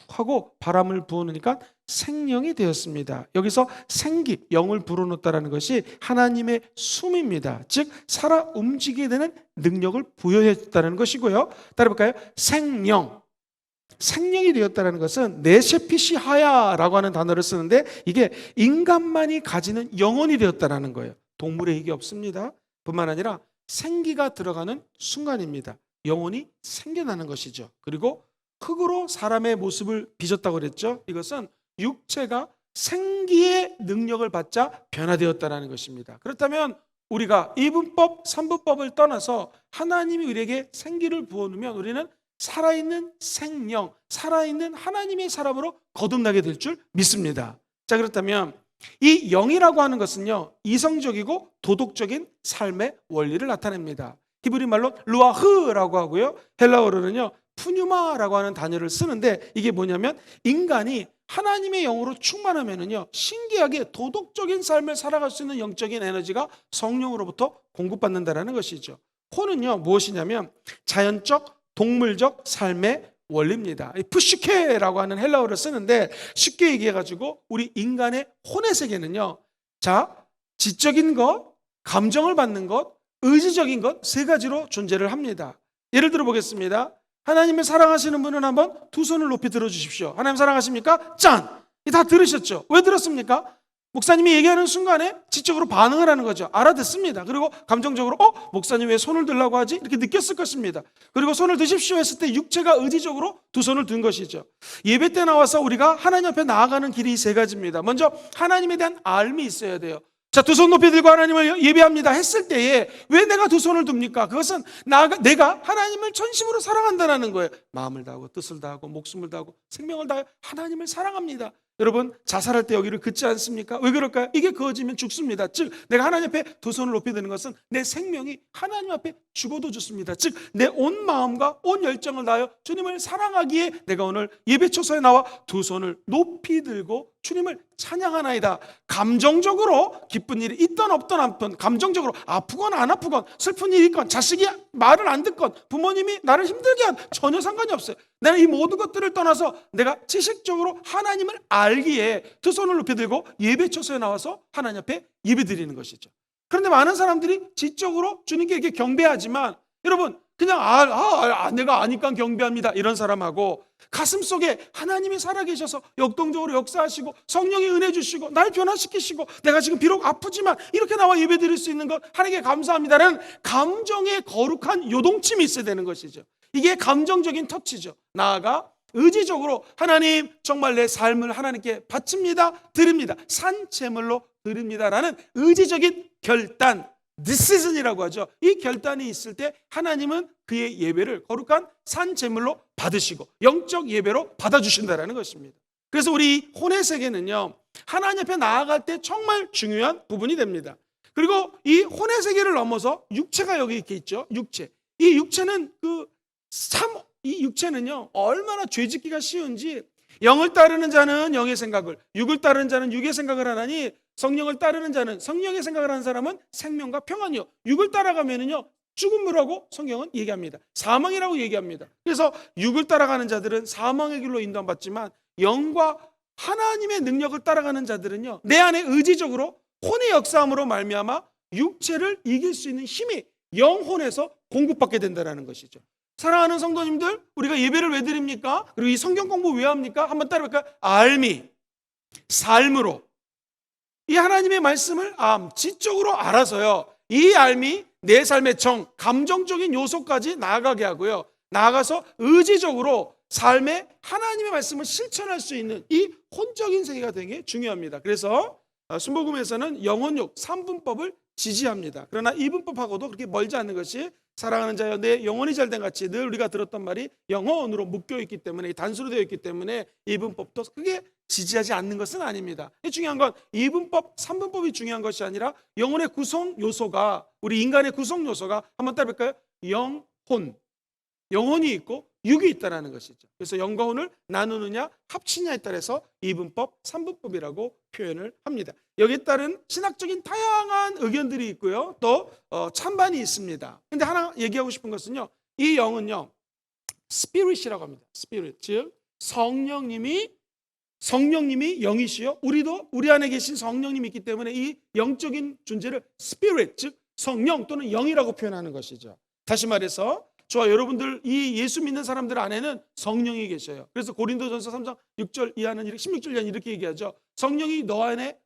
하고 바람을 부어놓으니까 생명이 되었습니다. 여기서 생기, 영을 불어넣었다는 것이 하나님의 숨입니다. 즉 살아 움직이게 되는 능력을 부여했다는 것이고요. 따라볼까요? 생명이 되었다는 것은 네세피시 하야라고 하는 단어를 쓰는데 이게 인간만이 가지는 영혼이 되었다는 거예요. 동물에 이게 없습니다. 뿐만 아니라 생기가 들어가는 순간입니다. 영혼이 생겨나는 것이죠. 그리고 흙으로 사람의 모습을 빚었다고 그랬죠. 이것은 육체가 생기의 능력을 받자 변화되었다는 것입니다. 그렇다면 우리가 이분법, 삼분법을 떠나서 하나님이 우리에게 생기를 부어놓으면 우리는 살아있는 생명, 살아있는 하나님의 사람으로 거듭나게 될 줄 믿습니다. 자, 그렇다면 이 영이라고 하는 것은요, 이성적이고 도덕적인 삶의 원리를 나타냅니다. 히브리 말로 루아흐라고 하고요, 헬라어로는요 푸뉴마라고 하는 단어를 쓰는데 이게 뭐냐면 인간이 하나님의 영으로 충만하면은요 신기하게 도덕적인 삶을 살아갈 수 있는 영적인 에너지가 성령으로부터 공급받는다라는 것이죠. 혼은요 무엇이냐면 자연적 동물적 삶의 원리입니다. 푸시케라고 하는 헬라어를 쓰는데 쉽게 얘기해가지고 우리 인간의 혼의 세계는요, 자 지적인 것, 감정을 받는 것, 의지적인 것 세 가지로 존재를 합니다. 예를 들어 보겠습니다. 하나님을 사랑하시는 분은 한번 두 손을 높이 들어주십시오. 하나님 사랑하십니까? 짠! 다 들으셨죠? 왜 들었습니까? 목사님이 얘기하는 순간에 지적으로 반응을 하는 거죠. 알아듣습니다. 그리고 감정적으로 목사님 왜 손을 들라고 하지? 이렇게 느꼈을 것입니다. 그리고 손을 드십시오 했을 때 육체가 의지적으로 두 손을 든 것이죠. 예배 때 나와서 우리가 하나님 앞에 나아가는 길이 세 가지입니다. 먼저 하나님에 대한 알미 있어야 돼요. 자, 두 손 높이 들고 하나님을 예배합니다 했을 때에 왜 내가 두 손을 듭니까? 그것은 내가 하나님을 전심으로 사랑한다는 거예요. 마음을 다하고 뜻을 다하고 목숨을 다하고 생명을 다하여 하나님을 사랑합니다. 여러분 자살할 때 여기를 긋지 않습니까? 왜 그럴까요? 이게 그어지면 죽습니다. 즉 내가 하나님 앞에 두 손을 높이 드는 것은 내 생명이 하나님 앞에 죽어도 좋습니다. 즉 내 온 마음과 온 열정을 다하여 주님을 사랑하기에 내가 오늘 예배 초소에 나와 두 손을 높이 들고 주님을 찬양하나이다. 감정적으로 기쁜 일이 있던 없던 않던, 감정적으로 아프건 안 아프건 슬픈 일이 있건 자식이 말을 안 듣건 부모님이 나를 힘들게 한 전혀 상관이 없어요. 내가 이 모든 것들을 떠나서 내가 지식적으로 하나님을 알기에 두 손을 높이 들고 예배 초소에 나와서 하나님 앞에 예배 드리는 것이죠. 그런데 많은 사람들이 지적으로 주님께 이렇게 경배하지만 여러분 그냥 내가 아니까 경배합니다 이런 사람하고 가슴속에 하나님이 살아계셔서 역동적으로 역사하시고 성령이 은혜 주시고 날 변화시키시고 내가 지금 비록 아프지만 이렇게 나와 예배 드릴 수 있는 것 하나님께 감사합니다라는 감정의 거룩한 요동침이 있어야 되는 것이죠. 이게 감정적인 터치죠. 나아가 의지적으로 하나님 정말 내 삶을 하나님께 바칩니다, 드립니다, 산제물로 드립니다라는 의지적인 결단, decision이라고 하죠. 이 결단이 있을 때 하나님은 그의 예배를 거룩한 산제물로 받으시고 영적 예배로 받아주신다는 것입니다. 그래서 우리 혼의 세계는요 하나님 앞에 나아갈 때 정말 중요한 부분이 됩니다. 그리고 이 혼의 세계를 넘어서 육체가 여기 이렇게 있죠. 육체. 이 육체는 이 육체는요, 얼마나 죄짓기가 쉬운지, 영을 따르는 자는 영의 생각을, 육을 따르는 자는 육의 생각을 하나니 성령을 따르는 자는 성령의 생각을 하는 사람은 생명과 평안이요. 육을 따라가면은요, 죽음이라고 성경은 얘기합니다. 사망이라고 얘기합니다. 그래서 육을 따라가는 자들은 사망의 길로 인도받지만 영과 하나님의 능력을 따라가는 자들은요, 내 안에 의지적으로 혼의 역사함으로 말미암아 육체를 이길 수 있는 힘이 영혼에서 공급받게 된다는 것이죠. 사랑하는 성도님들, 우리가 예배를 왜 드립니까? 그리고 이 성경 공부 왜 합니까? 한번 따라볼까요? 알미, 삶으로 이 하나님의 말씀을 지적으로 알아서요, 이 알미 내 삶의 감정적인 요소까지 나아가게 하고요, 나아가서 의지적으로 삶에 하나님의 말씀을 실천할 수 있는 이 혼적인 세계가 되는 게 중요합니다. 그래서 순복음에서는 영혼육 3분법을 지지합니다. 그러나 2분법하고도 그렇게 멀지 않는 것이, 사랑하는 자여 내 영혼이 잘된 같이, 늘 우리가 들었던 말이 영혼으로 묶여 있기 때문에, 단수로 되어 있기 때문에 2분법도 크게 지지하지 않는 것은 아닙니다. 중요한 건 2분법, 3분법이 중요한 것이 아니라 영혼의 구성 요소가, 우리 인간의 구성 요소가, 한번 따라볼까요? 영혼이 있고 육이 있다는 것이죠. 그래서 영과 혼을 나누느냐 합치냐에 따라서 2분법, 3분법이라고 표현을 합니다. 여기에 따른 신학적인 다양한 의견들이 있고요, 또 찬반이 있습니다. 근데 하나 얘기하고 싶은 것은요, 이 영은요, 스피릿이라고 합니다. 스피릿, 즉 성령님이 영이시요, 우리도 우리 안에 계신 성령님이 있기 때문에 이 영적인 존재를 스피릿, 즉 성령 또는 영이라고 표현하는 것이죠. 다시 말해서 저와 여러분들, 이 예수 믿는 사람들 안에는 성령이 계셔요. 그래서 고린도전서 3장 6절 이하는 16절 이하는 이렇게 얘기하죠. 성령이 너 안에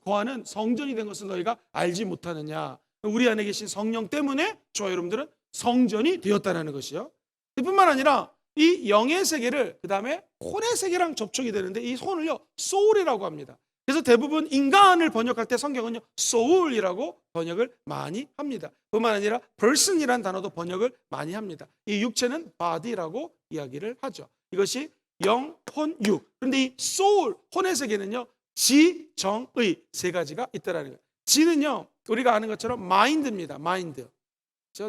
거하는 성전이 된 것을 너희가 알지 못하느냐. 우리 안에 계신 성령 때문에 저와 여러분들은 성전이 되었다는 것이요. 뿐만 아니라 이 영의 세계를 그 다음에 혼의 세계랑 접촉이 되는데, 이 혼을요, 소울이라고 합니다. 그래서 대부분 인간을 번역할 때 성경은요, soul이라고 번역을 많이 합니다. 뿐만 아니라 person이라는 단어도 번역을 많이 합니다. 이 육체는 body라고 이야기를 하죠. 이것이 영, 혼, 육. 그런데 이 soul, 혼의 세계는요, 지, 정, 의 세 가지가 있다라는 거예요. 지는요, 우리가 아는 것처럼 mind입니다. mind.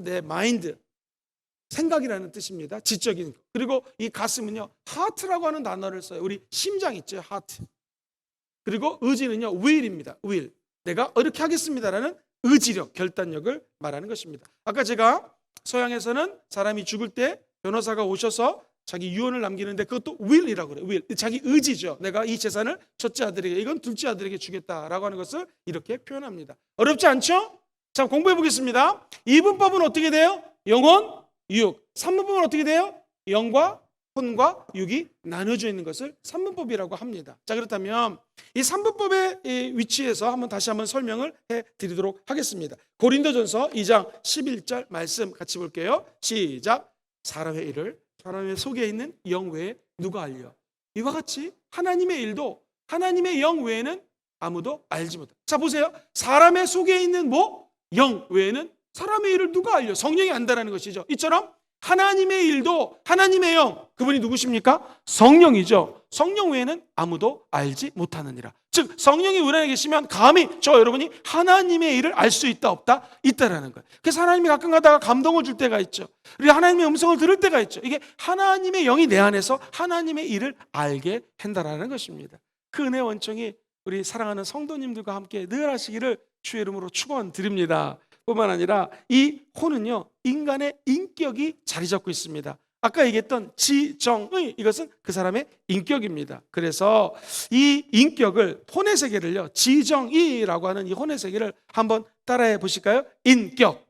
내 마인드, 생각이라는 뜻입니다. 지적인 거. 그리고 이 가슴은요, heart라고 하는 단어를 써요. 우리 심장 있죠, heart. 그리고 의지는요, will입니다. will. 내가 이렇게 하겠습니다라는 의지력, 결단력을 말하는 것입니다. 아까 제가 서양에서는 사람이 죽을 때 변호사가 오셔서 자기 유언을 남기는데 그것도 will이라고 그래요. will. 자기 의지죠. 내가 이 재산을 첫째 아들에게, 이건 둘째 아들에게 주겠다라고 하는 것을 이렇게 표현합니다. 어렵지 않죠? 자, 공부해 보겠습니다. 2분법은 어떻게 돼요? 영혼, 육. 3분법은 어떻게 돼요? 영과 혼과 육이 나눠져 있는 것을 3분법이라고 합니다. 자, 그렇다면 이 3분법의 위치에서 다시 한번 설명을 해드리도록 하겠습니다. 고린도전서 2장 11절 말씀 같이 볼게요. 시작. 사람의 일을 사람의 속에 있는 영 외에 누가 알려? 이와 같이 하나님의 일도 하나님의 영 외에는 아무도 알지 못해. 자, 보세요. 사람의 속에 있는 영 외에는 사람의 일을 누가 알려? 성령이 안다라는 것이죠. 이처럼 하나님의 일도 하나님의 영, 그분이 누구십니까? 성령이죠. 성령 외에는 아무도 알지 못하느니라. 즉 성령이 우리 안에 계시면 감히 저와 여러분이 하나님의 일을 알 수 있다 없다? 있다라는 거예요. 그래서 하나님이 가끔 가다가 감동을 줄 때가 있죠. 우리가 하나님의 음성을 들을 때가 있죠. 이게 하나님의 영이 내 안에서 하나님의 일을 알게 한다라는 것입니다. 그 은혜의 원총이 우리 사랑하는 성도님들과 함께 늘 하시기를 주의 이름으로 축원드립니다. 뿐만 아니라 이 혼은요, 인간의 인격이 자리 잡고 있습니다. 아까 얘기했던 지정의, 이것은 그 사람의 인격입니다. 그래서 이 인격을, 혼의 세계를요, 지정의라고 하는 이 혼의 세계를 한번 따라해 보실까요? 인격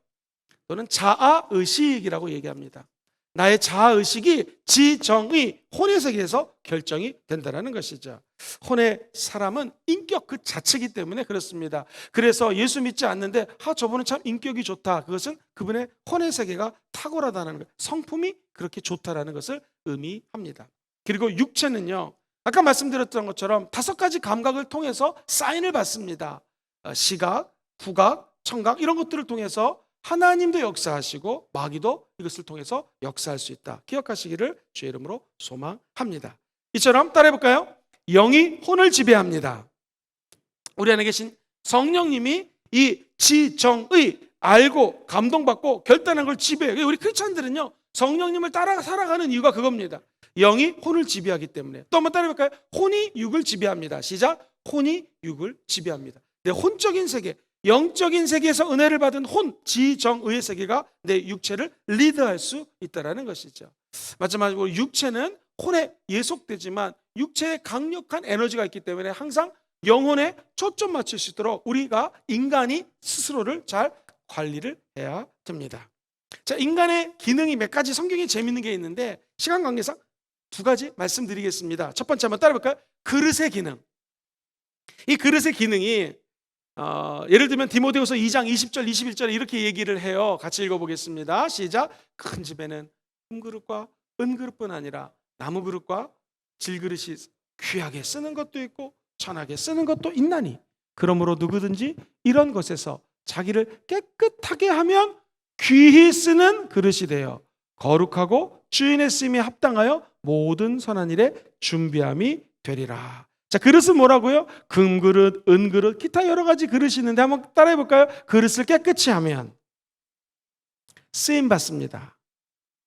또는 자아의식이라고 얘기합니다. 나의 자아의식이 지정의, 혼의 세계에서 결정이 된다는 것이죠. 혼의 사람은 인격 그 자체이기 때문에 그렇습니다. 그래서 예수 믿지 않는데 저분은 참 인격이 좋다. 그것은 그분의 혼의 세계가 탁월하다는 것, 성품이 그렇게 좋다라는 것을 의미합니다. 그리고 육체는요, 아까 말씀드렸던 것처럼 5가지 감각을 통해서 사인을 받습니다. 시각, 후각, 청각 이런 것들을 통해서 하나님도 역사하시고 마귀도 이것을 통해서 역사할 수 있다. 기억하시기를 주의 이름으로 소망합니다. 이처럼 따라해 볼까요? 영이 혼을 지배합니다. 우리 안에 계신 성령님이 이 지정의, 알고 감동받고 결단한 걸 지배해요. 우리 크리스찬들은요, 성령님을 따라 살아가는 이유가 그겁니다. 영이 혼을 지배하기 때문에. 또 한번 따라해볼까요? 혼이 육을 지배합니다. 시작. 혼이 육을 지배합니다. 내 혼적인 세계, 영적인 세계에서 은혜를 받은 혼, 지정의의 세계가 내 육체를 리드할 수 있다는 것이죠. 마찬가지로 육체는 혼에 예속되지만 육체에 강력한 에너지가 있기 때문에 항상 영혼에 초점 맞출 수 있도록 우리가 인간이 스스로를 잘 관리를 해야 됩니다. 자, 인간의 기능이 몇 가지 성경에 재밌는 게 있는데 시간 관계상 두 가지 말씀드리겠습니다. 첫 번째 한번 따라볼까요? 그릇의 기능. 이 그릇의 기능이 예를 들면 디모데후서 2장 20절 21절에 이렇게 얘기를 해요. 같이 읽어보겠습니다. 시작. 큰 집에는 금그릇과 은그릇뿐 아니라 나무그릇과 질그릇이 귀하게 쓰는 것도 있고 천하게 쓰는 것도 있나니 그러므로 누구든지 이런 것에서 자기를 깨끗하게 하면 귀히 쓰는 그릇이 되어 거룩하고 주인의 쓰임에 합당하여 모든 선한 일에 준비함이 되리라. 자, 그릇은 뭐라고요? 금그릇, 은그릇, 기타 여러 가지 그릇이 있는데 한번 따라해 볼까요? 그릇을 깨끗이 하면 쓰임 받습니다.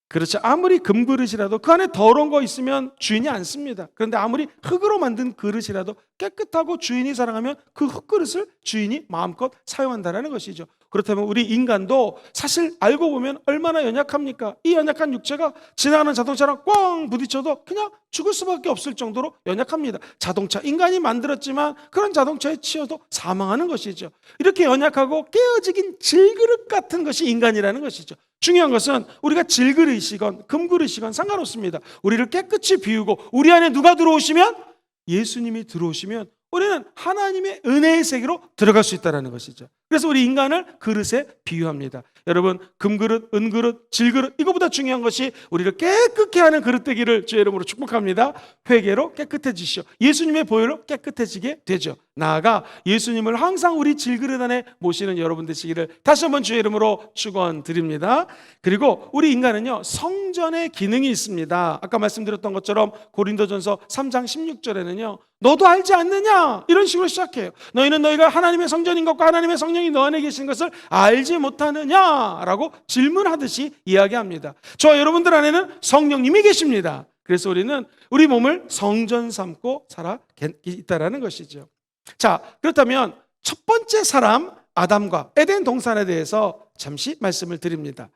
그렇죠. 아무리 금그릇이라도 그 안에 더러운 거 있으면 주인이 안 씁니다. 그런데 아무리 흙으로 만든 그릇이라도 깨끗하고 주인이 사랑하면 그 흙그릇을 주인이 마음껏 사용한다는 것이죠. 그렇다면 우리 인간도 사실 알고 보면 얼마나 연약합니까? 이 연약한 육체가 지나가는 자동차랑 꽝 부딪혀도 그냥 죽을 수밖에 없을 정도로 연약합니다. 자동차, 인간이 만들었지만 그런 자동차에 치여도 사망하는 것이죠. 이렇게 연약하고 깨어지긴 질그릇 같은 것이 인간이라는 것이죠. 중요한 것은 우리가 질그릇이건 금그릇이건 상관없습니다. 우리를 깨끗이 비우고 우리 안에 누가 들어오시면, 예수님이 들어오시면 우리는 하나님의 은혜의 세계로 들어갈 수 있다는 것이죠. 그래서 우리 인간을 그릇에 비유합니다. 여러분, 금그릇, 은그릇, 질그릇, 이거보다 중요한 것이 우리를 깨끗게 하는 그릇 되기를 주의 이름으로 축복합니다. 회개로 깨끗해지시오. 예수님의 보혈로 깨끗해지게 되죠. 나아가 예수님을 항상 우리 질그릇 안에 모시는 여러분 되시기를 다시 한번 주의 이름으로 축원드립니다. 그리고 우리 인간은요, 성전의 기능이 있습니다. 아까 말씀드렸던 것처럼 고린도전서 3장 16절에는요 너도 알지 않느냐, 이런 식으로 시작해요. 너희는 너희가 하나님의 성전인 것과 하나님의 성령이 너 안에 계신 것을 알지 못하느냐 라고 질문하듯이 이야기합니다. 저와 여러분들 안에는 성령님이 계십니다. 그래서 우리는 우리 몸을 성전 삼고 살아 있다는 것이죠. 자, 그렇다면 첫 번째 사람 아담과 에덴 동산에 대해서 잠시 말씀을 드립니다.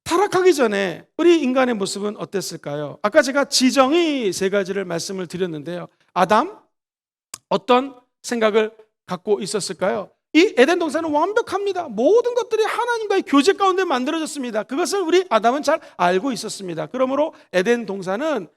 타락하기 전에 우리 인간의 모습은 어땠을까요? 아까 제가 지정의 세 가지를 말씀을 드렸는데요. 아담, 어떤 생각을 갖고 있었을까요? 이 에덴 동산은 완벽합니다. 모든 것들이 하나님과의 교제 가운데 만들어졌습니다. 그것을 우리 아담은 잘 알고 있었습니다. 그러므로 에덴 동산은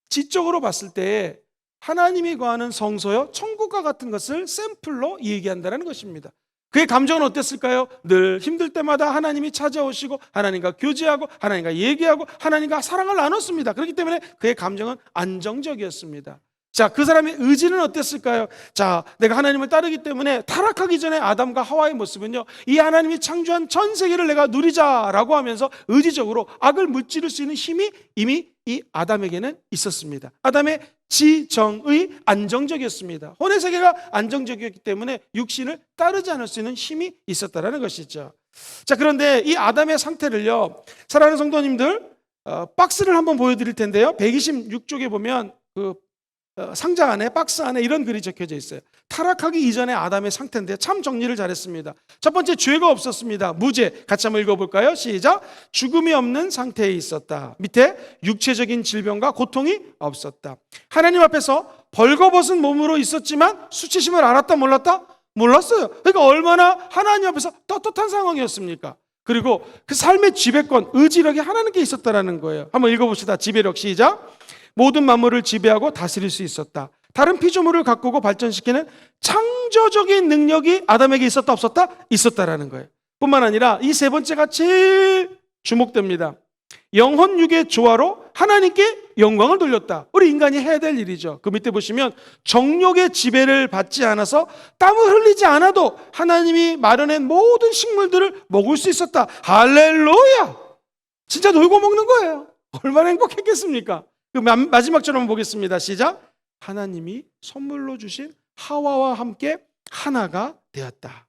지적으로 봤을 때 하나님이 거하는 성소요, 천국과 같은 것을 샘플로 얘기한다는 것입니다. 그의 감정은 어땠을까요? 늘 힘들 때마다 하나님이 찾아오시고 하나님과 교제하고 하나님과 얘기하고 하나님과 사랑을 나눴습니다. 그렇기 때문에 그의 감정은 안정적이었습니다. 자, 그 사람의 의지는 어땠을까요? 자, 내가 하나님을 따르기 때문에 타락하기 전에 아담과 하와의 모습은요, 이 하나님이 창조한 전 세계를 내가 누리자라고 하면서 의지적으로 악을 무찌를 수 있는 힘이 이미 이 아담에게는 있었습니다. 아담의 지정의 안정적이었습니다. 혼의 세계가 안정적이었기 때문에 육신을 따르지 않을 수 있는 힘이 있었다는 것이죠. 자, 그런데 이 아담의 상태를요, 사랑하는 성도님들, 박스를 한번 보여드릴 텐데요. 126쪽에 보면 그 상자 안에, 박스 안에 이런 글이 적혀져 있어요. 타락하기 이전의 아담의 상태인데 참 정리를 잘했습니다. 첫 번째, 죄가 없었습니다. 무죄. 같이 한번 읽어볼까요? 시작. 죽음이 없는 상태에 있었다. 밑에 육체적인 질병과 고통이 없었다. 하나님 앞에서 벌거벗은 몸으로 있었지만 수치심을 알았다 몰랐다? 몰랐어요. 그러니까 얼마나 하나님 앞에서 떳떳한 상황이었습니까? 그리고 그 삶의 지배권, 의지력이 하나님께 있었다는 거예요. 한번 읽어봅시다. 지배력. 시작. 모든 만물을 지배하고 다스릴 수 있었다. 다른 피조물을 가꾸고 발전시키는 창조적인 능력이 아담에게 있었다 없었다? 있었다라는 거예요. 뿐만 아니라 이 세 번째가 제일 주목됩니다. 영혼 육의 조화로 하나님께 영광을 돌렸다. 우리 인간이 해야 될 일이죠. 그 밑에 보시면 정욕의 지배를 받지 않아서 땀을 흘리지 않아도 하나님이 마련한 모든 식물들을 먹을 수 있었다. 할렐루야! 진짜 놀고 먹는 거예요. 얼마나 행복했겠습니까? 그 마지막 절 한번 보겠습니다. 시작. 하나님이 선물로 주신 하와와 함께 하나가 되었다.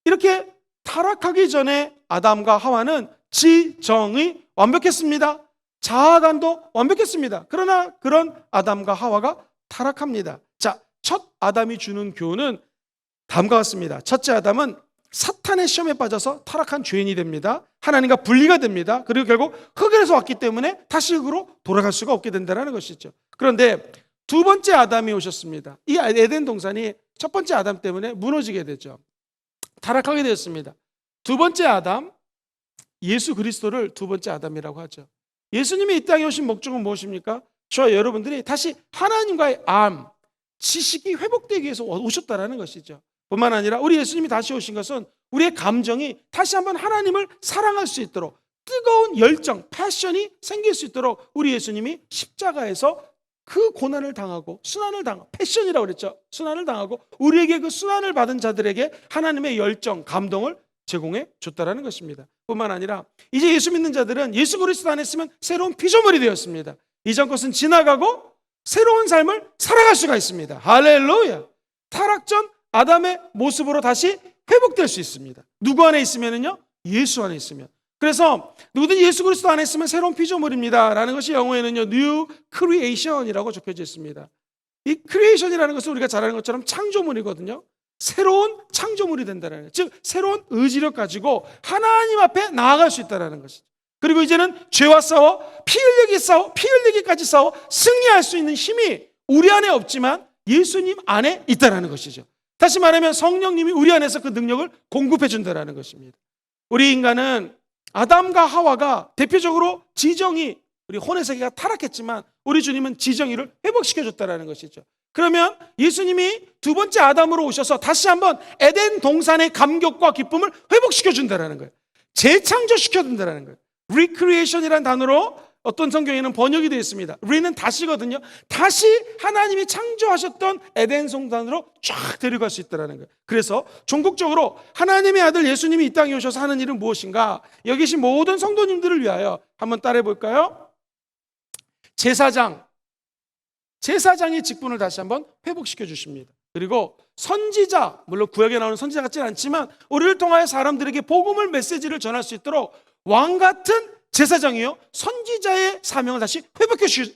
이렇게 타락하기 전에 아담과 하와는 지정이 완벽했습니다. 자아관도 완벽했습니다. 그러나 그런 아담과 하와가 타락합니다. 자, 첫 아담이 주는 교훈은 다음과 같습니다. 첫째, 아담은 사탄의 시험에 빠져서 타락한 죄인이 됩니다. 하나님과 분리가 됩니다. 그리고 결국 흙에서 왔기 때문에 다시 흙으로 돌아갈 수가 없게 된다는 것이죠. 그런데 두 번째 아담이 오셨습니다. 이 에덴 동산이 첫 번째 아담 때문에 무너지게 되죠. 타락하게 되었습니다. 두 번째 아담, 예수 그리스도를 두 번째 아담이라고 하죠. 예수님이 이 땅에 오신 목적은 무엇입니까? 저와 여러분들이 다시 하나님과의 지식이 회복되기 위해서 오셨다는 것이죠. 뿐만 아니라 우리 예수님이 다시 오신 것은 우리의 감정이 다시 한번 하나님을 사랑할 수 있도록, 뜨거운 열정, 패션이 생길 수 있도록 우리 예수님이 십자가에서 그 고난을 당하고 순환을 당하고, 패션이라고 그랬죠. 순환을 당하고 우리에게 그 순환을 받은 자들에게 하나님의 열정, 감동을 제공해 줬다라는 것입니다. 뿐만 아니라 이제 예수 믿는 자들은 예수 그리스도 안에 있으면 새로운 피조물이 되었습니다. 이전 것은 지나가고 새로운 삶을 살아갈 수가 있습니다. 할렐루야. 타락 전 아담의 모습으로 다시 회복될 수 있습니다. 누구 안에 있으면요? 예수 안에 있으면. 그래서 누구든지 예수 그리스도 안에 있으면 새로운 피조물입니다 라는 것이 영어에는요 New Creation이라고 적혀져 있습니다. 이 크리에이션이라는 것은 우리가 잘 아는 것처럼 창조물이거든요. 새로운 창조물이 된다는 거예요. 즉 새로운 의지력 가지고 하나님 앞에 나아갈 수 있다는 것이죠. 그리고 이제는 죄와 싸워 피 흘리기까지 싸워 승리할 수 있는 힘이 우리 안에 없지만 예수님 안에 있다는 것이죠. 다시 말하면 성령님이 우리 안에서 그 능력을 공급해 준다는 것입니다. 우리 인간은 아담과 하와가 대표적으로 지정이, 우리 혼의 세계가 타락했지만 우리 주님은 지정의를 회복시켜 줬다는 것이죠. 그러면 예수님이 두 번째 아담으로 오셔서 다시 한번 에덴 동산의 감격과 기쁨을 회복시켜 준다는 거예요. 재창조시켜 준다는 거예요. Recreation이라는 단어로 어떤 성경에는 번역이 되어 있습니다. Re는 다시거든요. 다시 하나님이 창조하셨던 에덴 동산으로 쫙 데려갈 수 있다는 거예요. 그래서 종국적으로 하나님의 아들 예수님이 이 땅에 오셔서 하는 일은 무엇인가? 여기 계신 모든 성도님들을 위하여 한번 따라해 볼까요? 제사장의 직분을 다시 한번 회복시켜 주십니다. 그리고 선지자, 물론 구약에 나오는 선지자 같지는 않지만 우리를 통하여 사람들에게 복음을, 메시지를 전할 수 있도록 왕 같은 제사장이요 선지자의 사명을 다시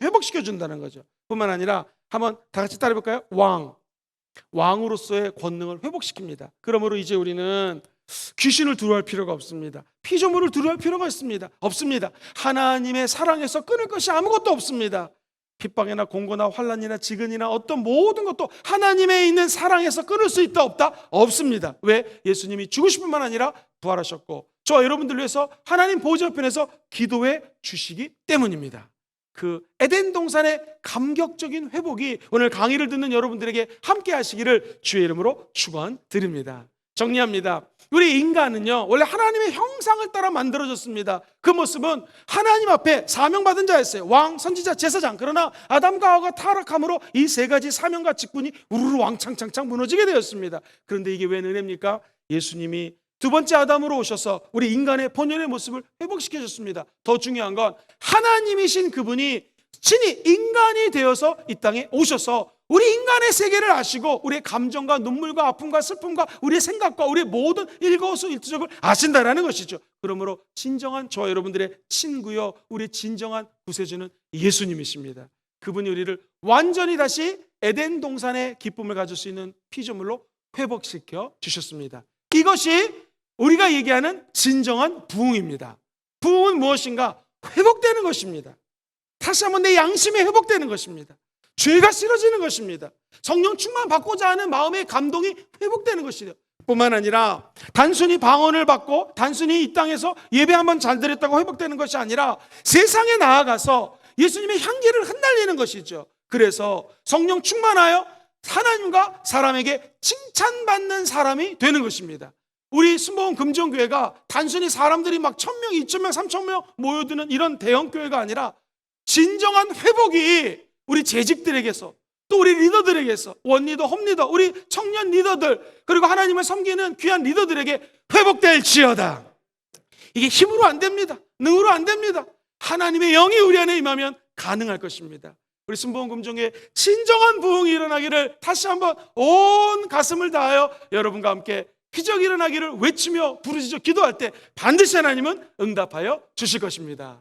회복시켜 준다는 거죠. 뿐만 아니라 한번 다 같이 따라해 볼까요? 왕으로서의 권능을 회복시킵니다. 그러므로 이제 우리는 귀신을 두려워할 필요가 없습니다. 피조물을 두려워할 필요가 없습니다. 하나님의 사랑에서 끊을 것이 아무것도 없습니다. 핍박이나 공고나 환난이나 지근이나 어떤 모든 것도 하나님의 있는 사랑에서 끊을 수 있다 없다? 없습니다. 왜? 예수님이 죽으실 뿐만 아니라 부활하셨고 저와 여러분들 위해서 하나님 보좌편에서 기도해 주시기 때문입니다. 그 에덴 동산의 감격적인 회복이 오늘 강의를 듣는 여러분들에게 함께 하시기를 주의 이름으로 축원드립니다. 정리합니다. 우리 인간은요 원래 하나님의 형상을 따라 만들어졌습니다. 그 모습은 하나님 앞에 사명받은 자였어요. 왕, 선지자, 제사장. 그러나 아담과 하와가 타락함으로 이 세 가지 사명과 직분이 우르르 왕창창창 무너지게 되었습니다. 그런데 이게 웬 은혜입니까? 예수님이 두 번째 아담으로 오셔서 우리 인간의 본연의 모습을 회복시켜 줬습니다. 더 중요한 건 하나님이신 그분이 친히 인간이 되어서 이 땅에 오셔서 우리 인간의 세계를 아시고 우리의 감정과 눈물과 아픔과 슬픔과 우리의 생각과 우리의 모든 일거수일투족을 아신다라는 것이죠. 그러므로 진정한 저와 여러분들의 친구요 우리의 진정한 구세주는 예수님이십니다. 그분이 우리를 완전히 다시 에덴 동산의 기쁨을 가질 수 있는 피조물로 회복시켜 주셨습니다. 이것이 우리가 얘기하는 진정한 부흥입니다. 부흥은 무엇인가? 회복되는 것입니다. 다시 한번 내 양심이 회복되는 것입니다. 죄가 싫어지는 것입니다. 성령 충만 받고자 하는 마음의 감동이 회복되는 것이죠. 뿐만 아니라 단순히 방언을 받고 단순히 이 땅에서 예배 한번 잘 드렸다고 회복되는 것이 아니라 세상에 나아가서 예수님의 향기를 흩날리는 것이죠. 그래서 성령 충만하여 하나님과 사람에게 칭찬받는 사람이 되는 것입니다. 우리 순복음 금정교회가 단순히 사람들이 막 1,000명, 2,000명, 3,000명 모여드는 이런 대형교회가 아니라 진정한 회복이 우리 재직들에게서 또 우리 리더들에게서 원리더, 홈리더, 우리 청년 리더들 그리고 하나님을 섬기는 귀한 리더들에게 회복될지어다. 이게 힘으로 안 됩니다. 능으로 안 됩니다. 하나님의 영이 우리 안에 임하면 가능할 것입니다. 우리 순복음 금정교회 진정한 부흥이 일어나기를 다시 한번 온 가슴을 다하여 여러분과 함께 기적이 일어나기를 외치며 부르짖어 기도할 때 반드시 하나님은 응답하여 주실 것입니다.